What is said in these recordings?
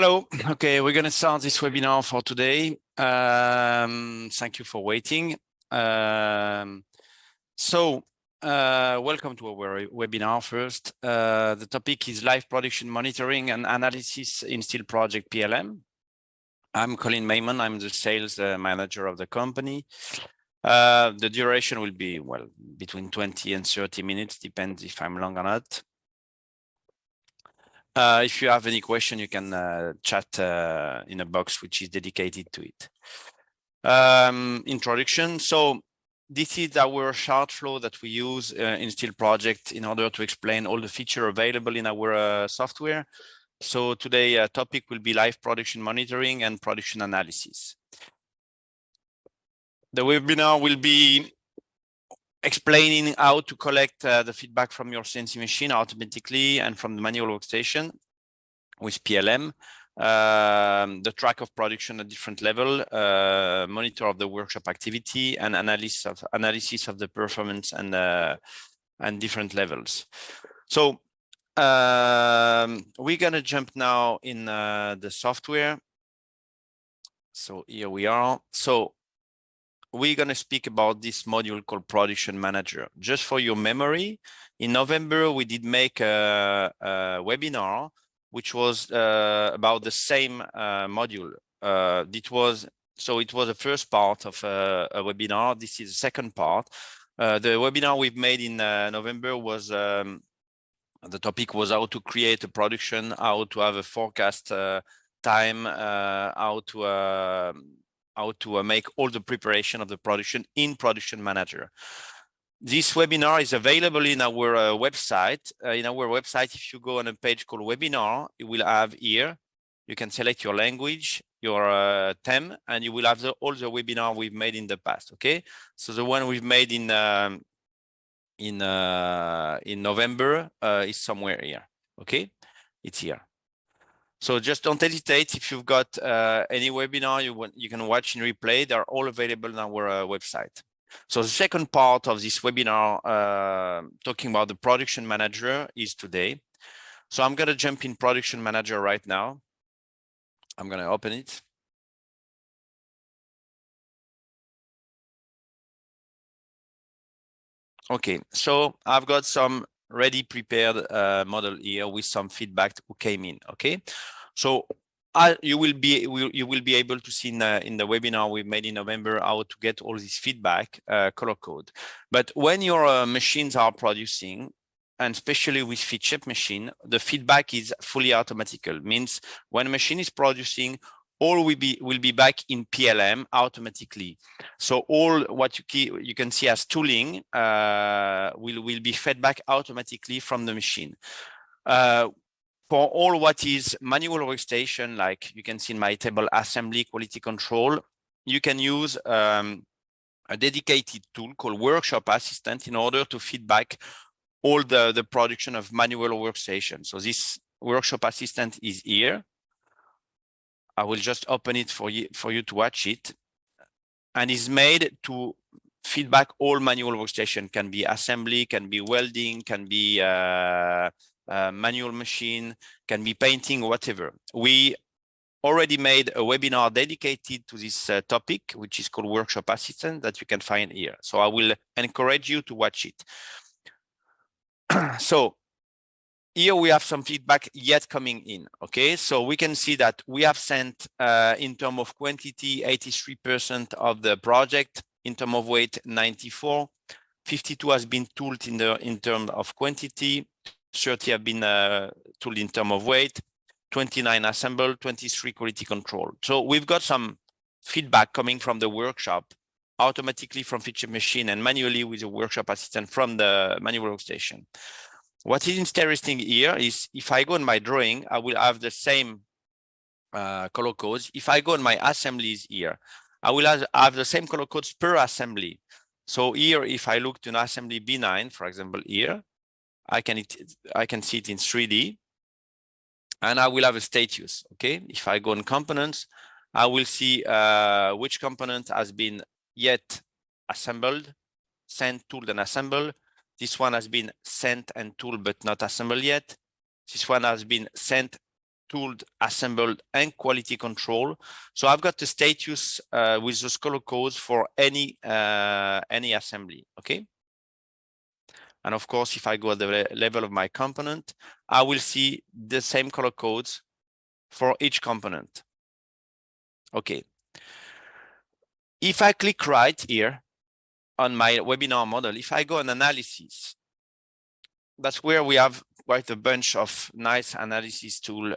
Hello. Okay, we're going to start this webinar for today. Thank you for waiting. Welcome to our webinar first. The topic is live production monitoring and analysis in Steel Project PLM. I'm Colin MAYMON. I'm the sales manager of the company. The duration will be, well, between 20 and 30 minutes, depends if I'm long or not. If you have any question, you can chat in a box which is dedicated to it. Introduction. So this is our chart flow that we use in Steel Project in order to explain all the features available in our software. So today topic will be live production monitoring and production analysis. The webinar will be explaining how to collect the feedback from your CNC machine automatically and from the manual workstation with PLM, the track of production at different level, monitor of the workshop activity, and analysis of the performance and different levels. So we're gonna jump now in the software. So here we are. So we're going to speak about this module called Production Manager. Just for your memory, in November, we did make a webinar, which was about the same module. It was the first part of a webinar. This is the second part. The webinar we've made in November was, the topic was how to create a production, how to have a forecast time, how to make all the preparation of the production in Production Manager. This webinar is available in our website. If you go on a page called Webinar, you will have here, you can select your language, your theme, and you will have all the webinar we've made in the past. Okay, so the one we've made in November is somewhere here. Okay, it's here. So just don't hesitate. If you've got any webinar you can watch in replay, they're all available on our website. So the second part of this webinar, talking about the Production Manager, is today. So I'm going to jump in Production Manager right now. I'm going to open it. Okay, so I've got some ready prepared model here with some feedback who came in. Okay, so you will be able to see in the webinar we made in November how to get all this feedback color code. But when your machines are producing, and especially with feed-ship machine, the feedback is fully automatical. Means when a machine is producing, all will be back in PLM automatically. So all what you can see as tooling will be fed back automatically from the machine. For all what is manual workstation, like you can see in my table, assembly, quality control, you can use a dedicated tool called Workshop Assistant in order to feedback all the production of manual workstation. So this Workshop Assistant is here. I will just open it for you to watch it, and is made to feedback all manual workstation. Can be assembly, can be welding, can be manual machine, can be painting, whatever. We already made a webinar dedicated to this topic, which is called Workshop Assistant, that you can find here. So I will encourage you to watch it. So here we have some feedback yet coming in. Okay, so we can see that we have sent in terms of quantity 83% of the project, in terms of weight 94, 52 has been tooled in terms of quantity, 30 have been tooled in terms of weight, 29 assembled, 23 quality control. So we've got some feedback coming from the workshop automatically from feature machine and manually with a Workshop Assistant from the manual workstation. What is interesting here is if I go on my drawing, I will have the same color codes. If I go on my assemblies here, I will have the same color codes per assembly. So here, if I look to an assembly B9, for example, here, I can see it in 3D, and I will have a status. Okay, if I go on components, I will see which component has been yet assembled, sent, tooled, and assembled. This one has been sent and tooled but not assembled yet. This one has been sent tooled, assembled, and quality control. So I've got the status with those color codes for any assembly, okay? And of course, if I go at the level of my component, I will see the same color codes for each component. Okay. If I click right here on my webinar model, if I go on analysis, that's where we have quite a bunch of nice analysis tool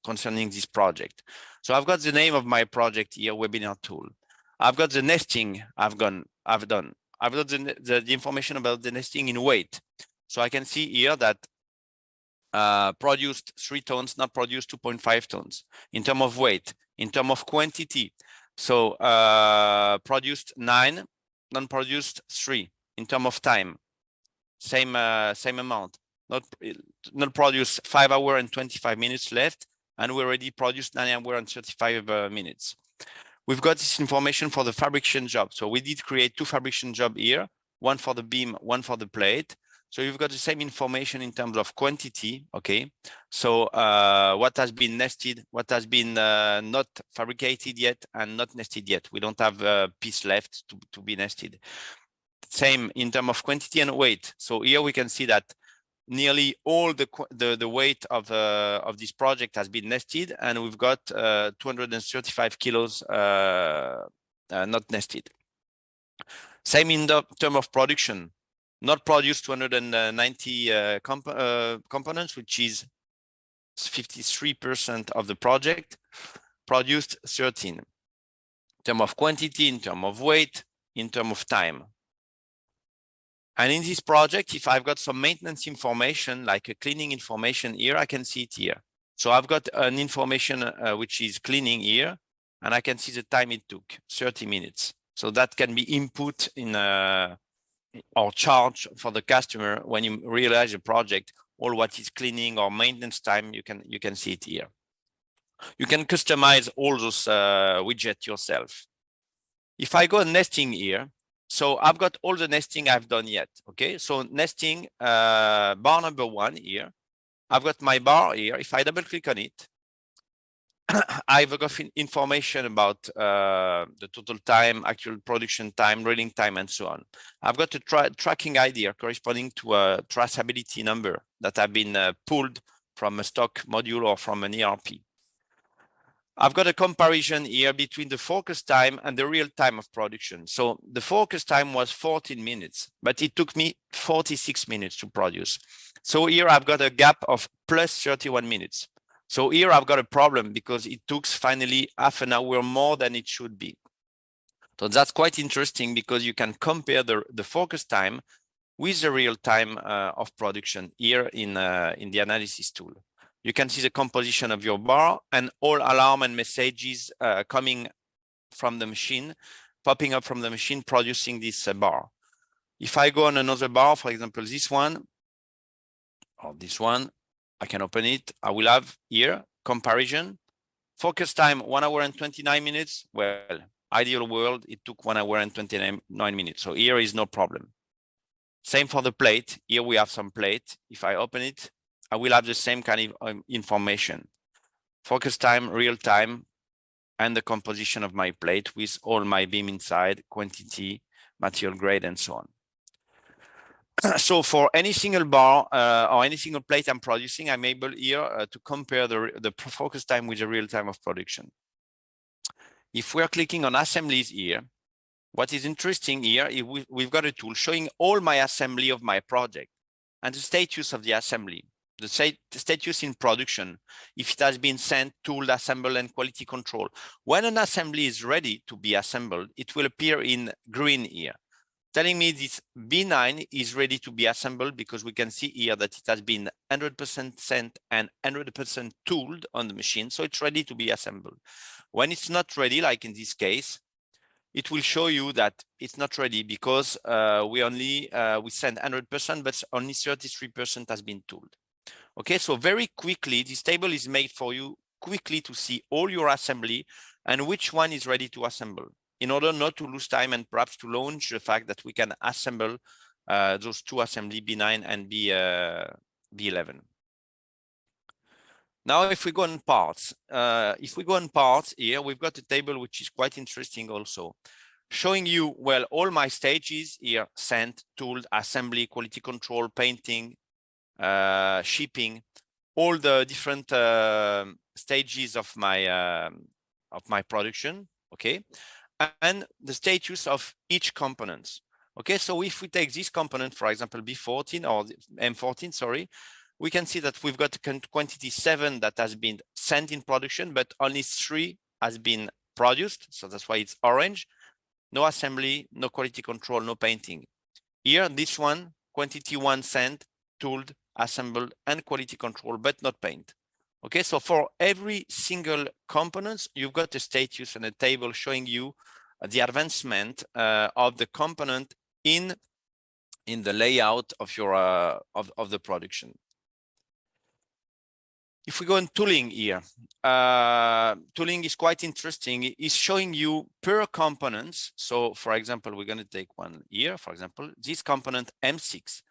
concerning this project. So I've got the name of my project here, webinar tool. I've got the nesting I've done. I've got the information about the nesting in weight. So I can see here that produced 3 tons, not produced 2.5 tons. In terms of weight, in terms of quantity. So produced 9, non-produced 3. In terms of time, same amount. Not produced 5 hours and 25 minutes left, and we already produced 9 hours and 35 minutes. We've got this information for the fabrication job. So we did create 2 fabrication jobs here, one for the beam, one for the plate. So you've got the same information in terms of quantity, okay? So what has been nested, what has been not fabricated yet and not nested yet. We don't have a piece left to be nested. Same in terms of quantity and weight. So here we can see that nearly all the weight of this project has been nested, and we've got 235 kilos not nested. Same in the term of production, not produced 290 components, which is 53% of the project, produced 13. In terms of quantity, in terms of weight, in terms of time. And in this project, if I've got some maintenance information, like a cleaning information here, I can see it here. So I've got an information which is cleaning here, and I can see the time it took, 30 minutes. So that can be input in or charge for the customer when you realize a project, all what is cleaning or maintenance time, you can see it here. You can customize all those widgets yourself. If I go nesting here, so I've got all the nesting I've done yet, okay? So nesting, bar number 1 here. I've got my bar here. If I double click on it, I've got information about the total time, actual production time, reeling time, and so on. I've got a tracking ID corresponding to a traceability number that have been pulled from a stock module or from an ERP. I've got a comparison here between the focus time and the real time of production. So the focus time was 14 minutes, but it took me 46 minutes to produce. So here I've got a gap of plus 31 minutes. So here I've got a problem because it took finally half an hour more than it should be. So that's quite interesting because you can compare the focus time with the real time of production here in the analysis tool. You can see the composition of your bar and all alarm and messages coming from the machine, popping up from the machine, producing this bar. If I go on another bar, for example, this one or this one, I can open it. I will have here comparison. Focus time 1 hour and 29 minutes. Well, ideal world, it took 1 hour and 29 minutes. So here is no problem. Same for the plate. Here we have some plate. If I open it, I will have the same kind of information. Focus time, real time, and the composition of my plate with all my beam inside, quantity, material grade, and so on. So for any single bar or any single plate I'm producing, I'm able here to compare the focus time with the real time of production. If we're clicking on assemblies here, what is interesting here is we've got a tool showing all my assembly of my project and the status of the assembly. The status in production, if it has been sent, tooled, assembled, and quality control. When an assembly is ready to be assembled, it will appear in green here, telling me this B9 is ready to be assembled because we can see here that it has been 100% sent and 100% tooled on the machine, so it's ready to be assembled. When it's not ready, like in this case, it will show you that it's not ready because we send 100%, but only 33% has been tooled. Okay, so very quickly, this table is made for you quickly to see all your assembly and which one is ready to assemble in order not to lose time and perhaps to launch the fact that we can assemble those 2 assembly, B9 and B11. Now, if we go on parts, here, we've got a table which is quite interesting also, showing you, well, all my stages here: sent, tooled, assembly, quality control, painting, shipping, all the different stages of my production, okay, and the status of each component. Okay, so if we take this component, for example, B14 or M14, sorry, we can see that we've got quantity 7 that has been sent in production, but only 3 has been produced. So that's why it's orange. No assembly, no quality control, no painting. Here, this one, quantity 1 sent, tooled, assembled, and quality control, but not paint. Okay, so for every single component, you've got a status and a table showing you the advancement of the component in the layout of your of the production. If we go in tooling here, tooling is quite interesting. It's showing you per components. So for example, we're going to take one here, for example, this component M6.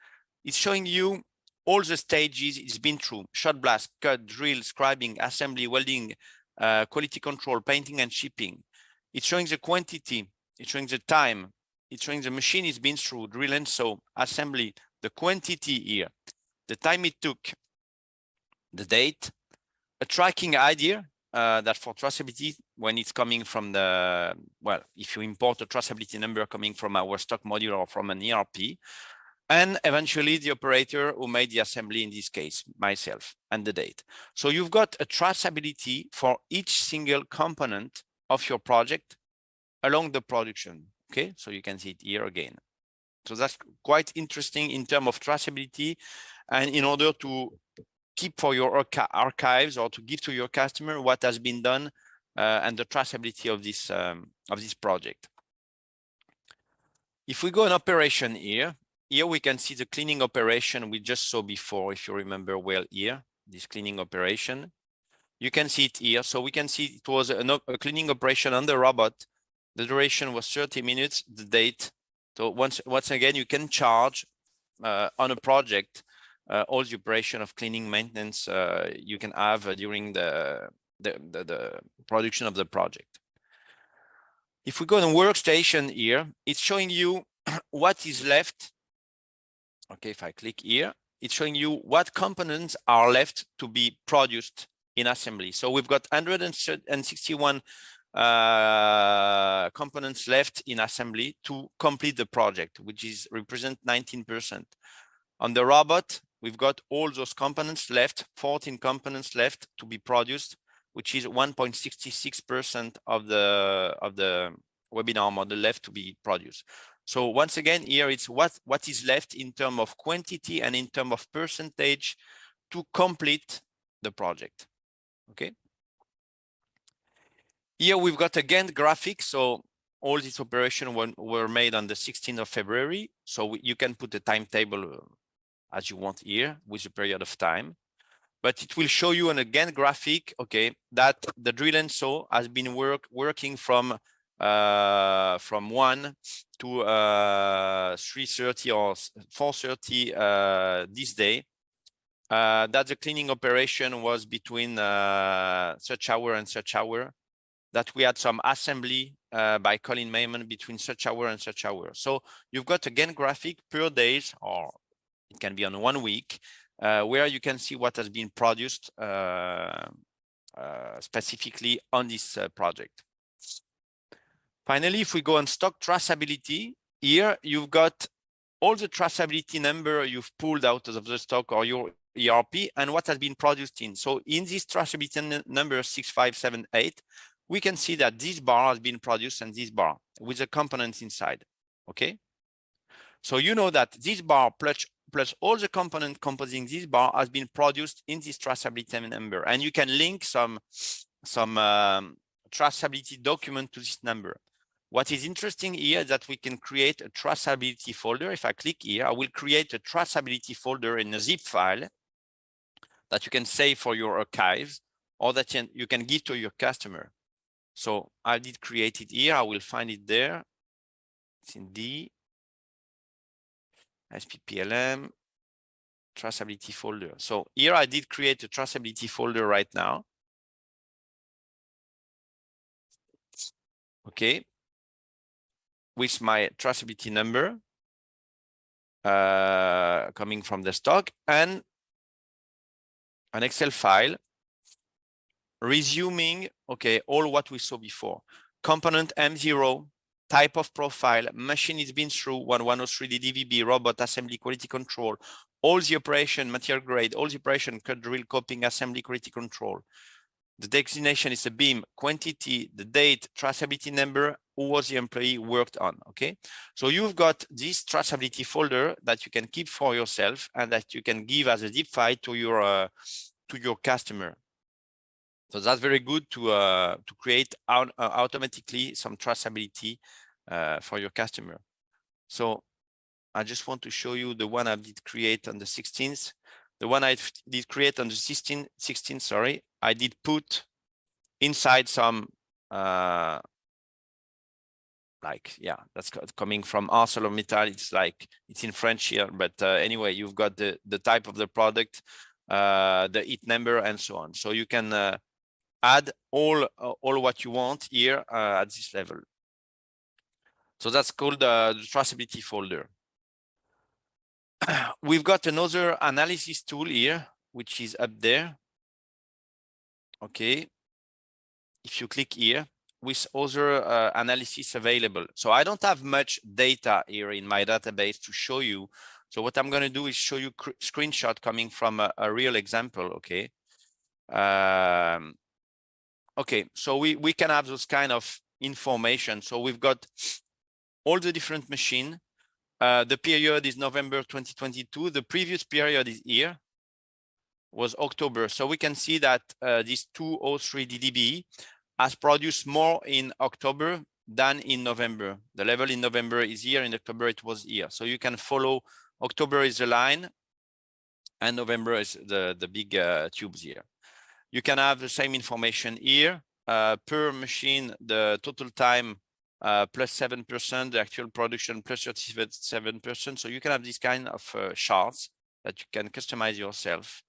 It's showing you all the stages it's been through: shot blast, cut, drill, scribing, assembly, welding, quality control, painting, and shipping. It's showing the quantity, it's showing the time, it's showing the machine it's been through, drill and saw, assembly, the quantity here, the time it took, the date, a tracking idea that for traceability, when it's coming from the, well, if you import a traceability number coming from our stock module or from an ERP, and eventually the operator who made the assembly, in this case, myself, and the date. So you've got a traceability for each single component of your project along the production. Okay, so you can see it here again. So that's quite interesting in terms of traceability, and in order to keep for your archives or to give to your customer what has been done and the traceability of this project. If we go in operation here we can see the cleaning operation we just saw before, if you remember well here, this cleaning operation. You can see it here. So we can see it was a cleaning operation on the robot. The duration was 30 minutes, the date. So once again, you can charge on a project all the operation of cleaning maintenance you can have during the production of the project. If we go to workstation here, it's showing you what is left. Okay, if I click here, it's showing you what components are left to be produced in assembly. So we've got 161 components left in assembly to complete the project, which is represent 19%. On the robot, we've got all those components left, 14 components left to be produced, which is 1.66% of the webinar model left to be produced. So once again, here it's what is left in terms of quantity and in terms of percentage to complete the project. Okay. Here we've got again graphics. So all these operations were made on the 16th of February. So you can put a timetable as you want here with a period of time. But it will show you an again graphic, okay, that the drill and saw has been working from 1 to 3:30 or 4:30 this day. That the cleaning operation was between such hour and such hour. That we had some assembly by Colin MAYMON between such hour and such hour. So you've got again graphic per days, or it can be on 1 week, where you can see what has been produced specifically on this project. Finally, if we go on stock traceability, here you've got all the traceability number you've pulled out of the stock or your ERP and what has been produced in. So in this traceability number 6578, we can see that this bar has been produced and this bar with the components inside. Okay. So you know that this bar plus all the components composing this bar has been produced in this traceability number, and you can link some traceability document to this number. What is interesting here is that we can create a traceability folder. If I click here, I will create a traceability folder in a zip file that you can save for your archives or that you can give to your customer. So I did create it here. I will find it there. It's in D, SP PLM. traceability folder. So here I did create a traceability folder right now. Okay. With my traceability number coming from the stock and an Excel file resuming, okay, all what we saw before. Component M0, type of profile, machine it's been through, 1103 DVB, robot, assembly, quality control, all the operation, material grade, all the operation, cut, drill, coping, assembly, quality control. The designation is a beam, quantity, the date, traceability number, who was the employee worked on, okay? So you've got this traceability folder that you can keep for yourself and that you can give as a zip file to your customer. So that's very good to create automatically some traceability for your customer. So I just want to show you the one I did create on the 16th. The one I did create on the 16th, sorry, I did put inside some like, yeah, that's coming from ArcelorMittal. It's like, it's in French here, but anyway, you've got the type of the product, the IT number, and so on. So you can add all what you want here at this level. So that's called the traceability folder. We've got another analysis tool here, which is up there. Okay. If you click here, with other analysis available. So I don't have much data here in my database to show you. So what I'm going to do is show you screenshot coming from a real example. Okay. Okay, so we can have those kind of information. So we've got all the different machine. The period is November 2022. The previous period is here, was October. So we can see that this 203 DDB has produced more in October than in November. The level in November is here, in October it was here. So you can follow, October is the line and November is the big tubes here. You can have the same information here, per machine, the total time plus 7%, the actual production plus 37%. So you can have this kind of charts that you can customize yourself.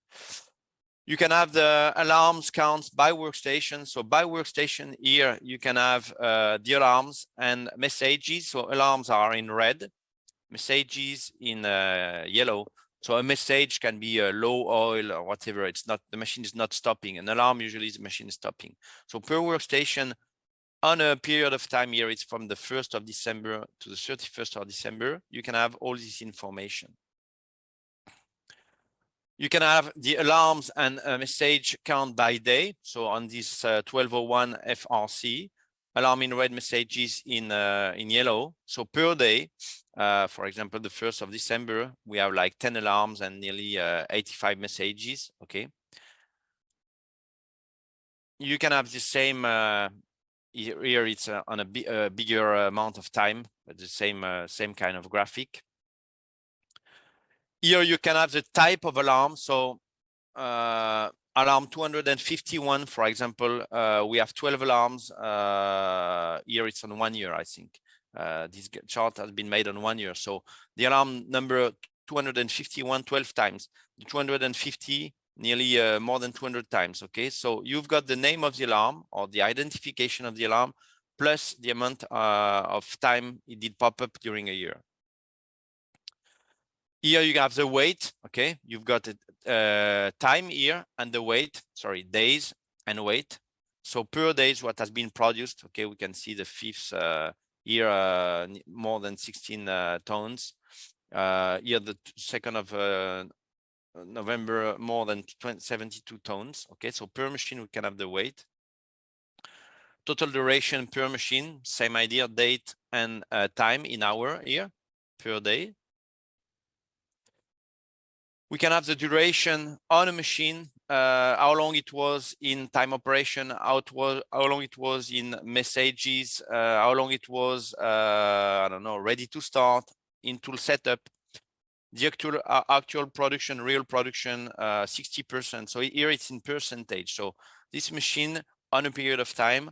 You can have the alarms counts by workstation. So by workstation here, you can have the alarms and messages. So alarms are in red, messages in yellow. So a message can be a low oil or whatever. It's not, the machine is not stopping. An alarm usually is the machine is stopping. So per workstation on a period of time here, it's from the 1st of December to the 31st of December. You can have all this information. You can have the alarms and message count by day. So on this 1201 FRC, alarm in red, messages in yellow. So per day, for example, the 1st of December, we have like 10 alarms and nearly 85 messages. Okay. You can have the same, here it's on a bigger amount of time, but the same kind of graphic. Here you can have the type of alarm. So alarm 251, for example, we have 12 alarms. Here it's on 1 year, I think. This chart has been made on 1 year. So the alarm number 251, 12 times. The 250, nearly more than 200 times. Okay, so you've got the name of the alarm or the identification of the alarm plus the amount of time it did pop up during a year. Here you have the weight. Okay, you've got time here and the weight, sorry, days and weight. So per days what has been produced. Okay, we can see the fifth here, more than 16 tons. Here the 2nd of November, more than 72 tons. Okay, so per machine we can have the weight. Total duration per machine, same idea, date and time in hour here per day. We can have the duration on a machine, how long it was in time operation, how long it was in messages, how long it was, I don't know, ready to start, in tool setup, the actual production, real production, 60%. So here it's in percentage. So this machine on a period of time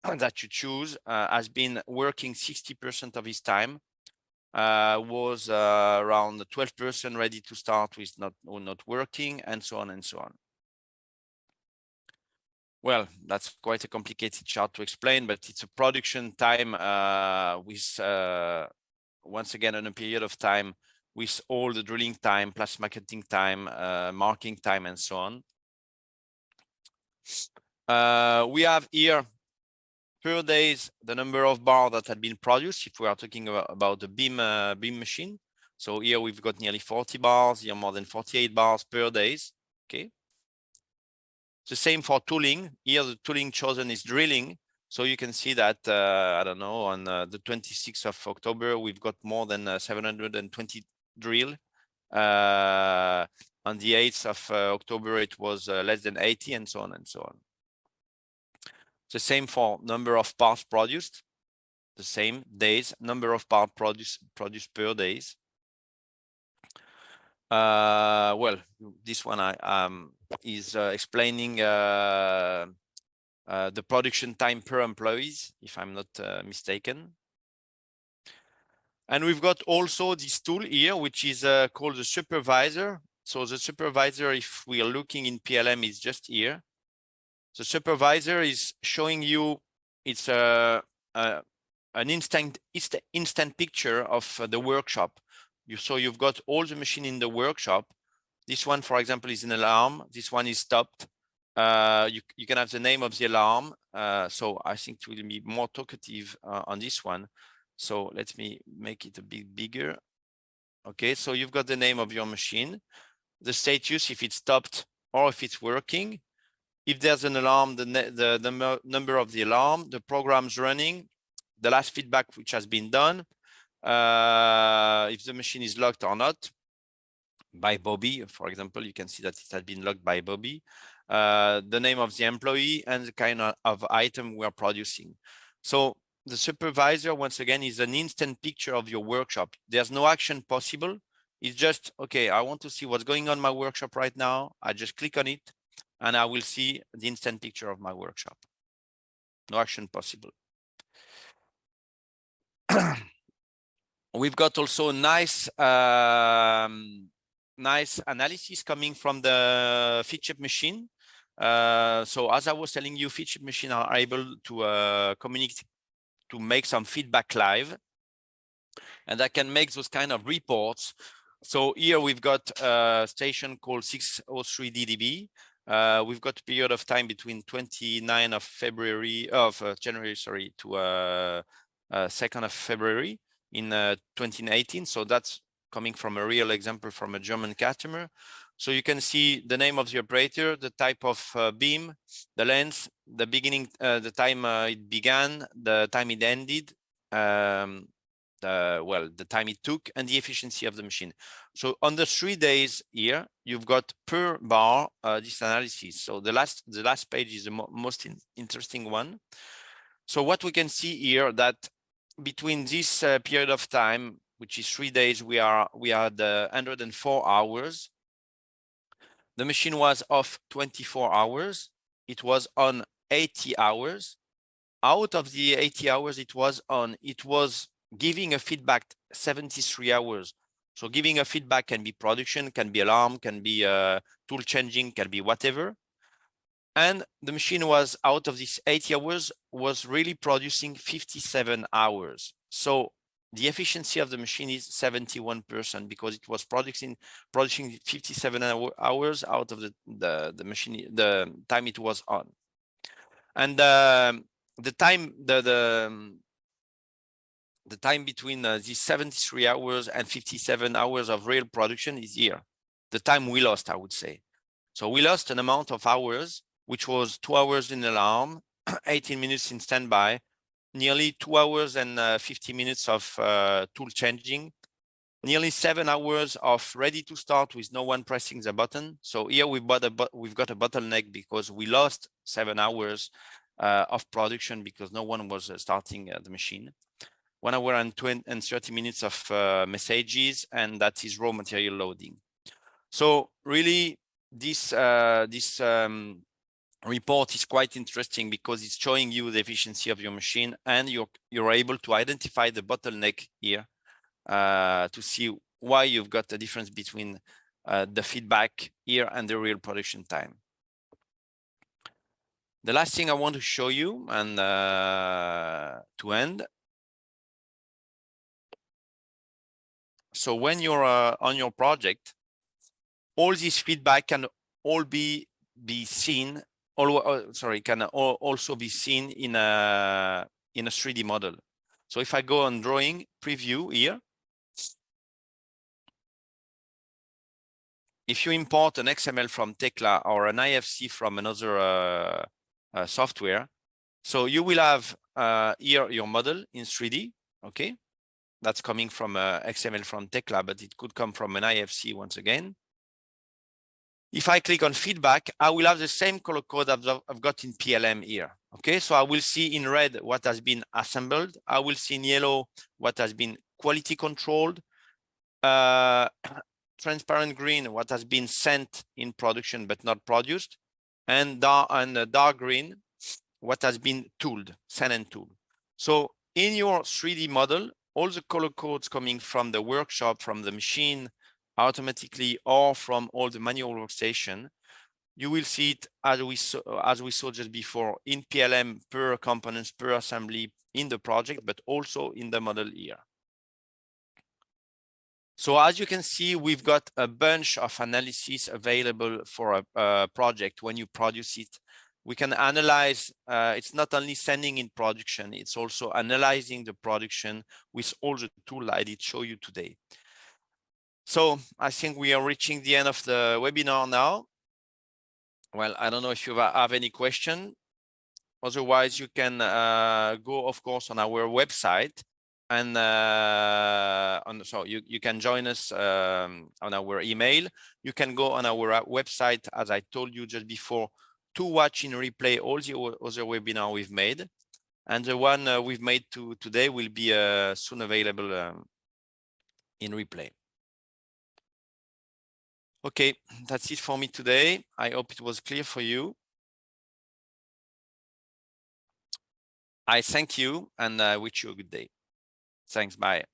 that you choose has been working 60% of its time. was around 12% ready to start with not working, and so on and so on. Well, that's quite a complicated chart to explain, but it's a production time with once again on a period of time with all the drilling time plus marketing time, marking time, and so on. We have here per days the number of bars that had been produced if we are talking about the beam machine. So here we've got nearly 40 bars, here more than 48 bars per days. Okay. The same for tooling. Here the tooling chosen is drilling. So you can see that, I don't know, on the 26th of October, we've got more than 720 drill. On the 8th of October, it was less than 80, and so on and so on. The same for number of parts produced. The same days, number of parts produced per days. Well, this one is explaining the production time per employees, if I'm not mistaken. And we've got also this tool here, which is called the supervisor. So the supervisor, if we are looking in PLM, is just here. The supervisor is showing you it's an instant picture of the workshop. So you've got all the machine in the workshop. This one, for example, is an alarm. This one is stopped. You can have the name of the alarm. So I think it will be more talkative on this one. So let me make it a bit bigger. Okay, so you've got the name of your machine, the status, if it's stopped or if it's working. If there's an alarm, the number of the alarm, the program's running, the last feedback which has been done, if the machine is locked or not by Bobby, for example, you can see that it has been locked by Bobby, the name of the employee, and the kind of item we are producing. So the supervisor, once again, is an instant picture of your workshop. There's no action possible. It's just, okay, I want to see what's going on in my workshop right now. I just click on it and I will see the instant picture of my workshop. No action possible. We've got also nice nice analysis coming from the feature machine. So as I was telling you, feature machine are able to communicate, to make some feedback live, and I can make those kind of reports. So here we've got a station called 603 DDB. We've got a period of time between 29 of January, sorry, to 2nd of February in 2018. So that's coming from a real example from a German customer. So you can see the name of the operator, the type of beam, the length, the beginning, the time it began, the time it ended, the time it took, and the efficiency of the machine. So on the 3 days here, you've got per bar this analysis. So the last page is the most interesting one. So what we can see here, that between this period of time, which is 3 days, we had 104 hours. The machine was off 24 hours. It was on 80 hours. Out of the 80 hours it was on, it was giving a feedback 73 hours. So giving a feedback can be production, can be alarm, can be tool changing, can be whatever. And the machine was, out of these 80 hours, was really producing 57 hours. So the efficiency of the machine is 71%, because it was producing 57 hours out of the machine, the time it was on. And the time between these 73 hours and 57 hours of real production is here. The time we lost, I would say. So we lost an amount of hours, which was 2 hours in alarm, 18 minutes in standby, nearly 2 hours and 50 minutes of tool changing, nearly 7 hours of ready to start with no one pressing the button. So here we've got a bottleneck, because we lost 7 hours of production because no one was starting the machine. 1 hour and 30 minutes of messages, and that is raw material loading. So really, this report is quite interesting, because it's showing you the efficiency of your machine, and you're able to identify the bottleneck here to see why you've got the difference between the feedback here and the real production time. The last thing I want to show you, and to end. So when you're on your project, all this feedback can all be seen. Can also be seen in a 3D model. So if I go on drawing preview here, if you import an XML from Tekla or an IFC from another software, so you will have here your model in 3D. Okay, that's coming from XML from Tekla, but it could come from an IFC once again. If I click on feedback, I will have the same color code I've got in PLM here. Okay, so I will see in red what has been assembled. I will see in yellow what has been quality controlled. Transparent green, what has been sent in production but not produced. And dark green, what has been tooled, sent and tooled. So in your 3D model, all the color codes coming from the workshop, from the machine, automatically, or from all the manual workstation, you will see it as we saw just before in PLM per components, per assembly in the project, but also in the model here. So as you can see, we've got a bunch of analysis available for a project when you produce it. We can analyze, it's not only sending in production, it's also analyzing the production with all the tools I did show you today. So I think we are reaching the end of the webinar now. Well, I don't know if you have any question. Otherwise, you can go, of course, on our website, and so you can join us on our email. You can go on our website, as I told you just before, to watch in replay all the other webinars we've made. And the one we've made today will be soon available in replay. Okay, that's it for me today. I hope it was clear for you. I thank you and I wish you a good day. Thanks, bye.